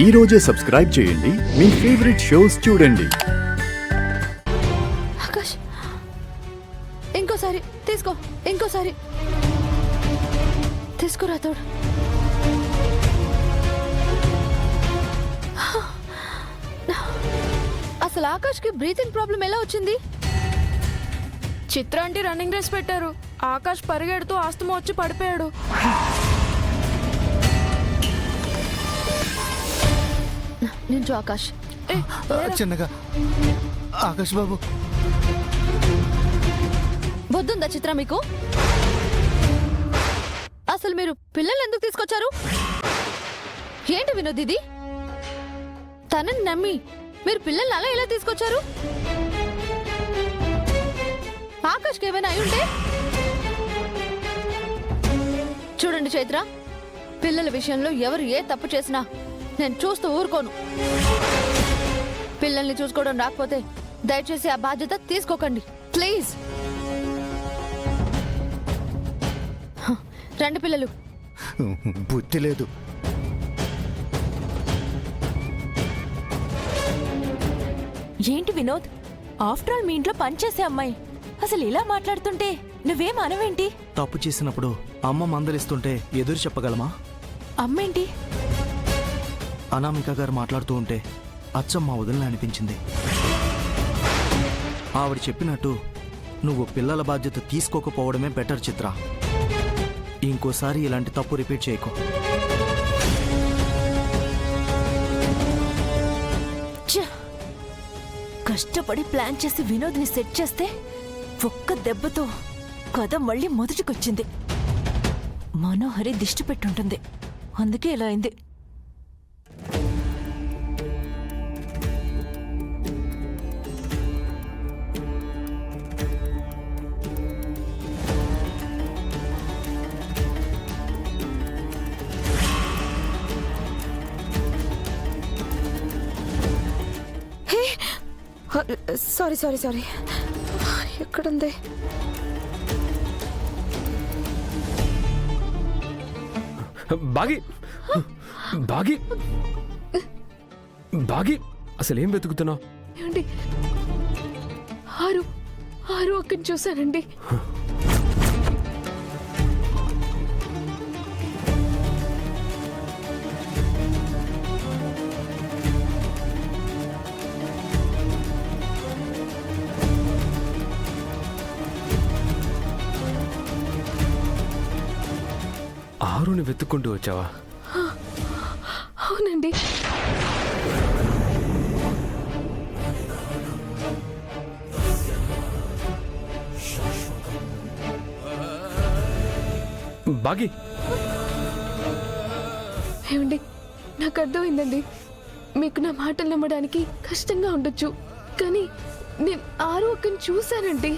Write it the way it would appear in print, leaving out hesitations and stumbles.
ఈ రోజే సబ్స్క్రైబ్ చేయండి, మీ ఫేవరెట్ షోస్ చూడండి. ఆకాష్, ఇంకోసారి తీసుకో, ఇంకోసారి తీసుకురా తోడు. అసలు ఆకాష్కి బ్రీతింగ్ ప్రాబ్లం ఎలా వచ్చింది? చిత్ర అంటే రన్నింగ్ రేస్ పెట్టారు. ఆకాష్ పరిగెడుతూ ఆస్తమా వచ్చి పడిపోయాడు. నించు ఆకాష్. చిన్నగా ఆకాష్ బాబు. వద్దుందా చిత్ర మీకు? అసలు మీరు పిల్లలు ఎందుకు తీసుకొచ్చారు? ఏంటి వినోద్ ఇది? తనని నమ్మి మీరు పిల్లల్ని అలా ఎలా తీసుకొచ్చారు? ఆకాష్కి ఏమైనా అయి ఉంటే? చూడండి చైత్ర, పిల్లల విషయంలో ఎవరు ఏ తప్పు చేసినా నేను చూస్తూ ఊరుకోను. పిల్లల్ని చూసుకోవడం రాకపోతే దయచేసి ఆ బాధ్యత తీసుకోకండి ప్లీజ్. రండి పిల్లలు. బుద్ధి లేదు. ఏంటి వినోద్, ఆఫ్టర్ ఆల్ మీ ఇంట్లో పనిచేసే అమ్మాయి అసలు ఇలా మాట్లాడుతుంటే నువ్వేం అనవేంటి? తప్పు చేసినప్పుడు అమ్మ మందలిస్తుంటే ఎదురు చెప్పగలమా? అమ్మేంటి? అనామిక గారు మాట్లాడుతూ ఉంటే అచ్చం మా వదిలిన అనిపించింది. ఆవిడ చెప్పినట్టు నువ్వు పిల్లల బాధ్యత తీసుకోకపోవడమే బెటర్ చిత్ర. ఇంకోసారి ఇలాంటి తప్పు రిపీట్ చేయకు. కష్టపడి ప్లాన్ చేసి వినోద్ని సెట్ చేస్తే ఒక్క దెబ్బతో కథ మళ్ళీ మొదటికొచ్చింది. మనోహరి దిష్టి పెట్టుంటుంది, అందుకే ఇలా అయింది. సారీ సారీ సారీ, ఎక్కడుంది? బాగి బాగి బాగి అసలు ఏం వెతుకుతున్నావు? ఏమండి, ఆరు ఆరు అక్కడ చూశానండి. ఆరుని వెతుక్కుంటూ వచ్చావా? అవునండి. బాగి, ఏమండి, నాకు అర్థమైందండి. మీకు నా మాటలు నమ్మడానికి కష్టంగా ఉండొచ్చు, కానీ నేను ఆరు అక్కని చూశానండి.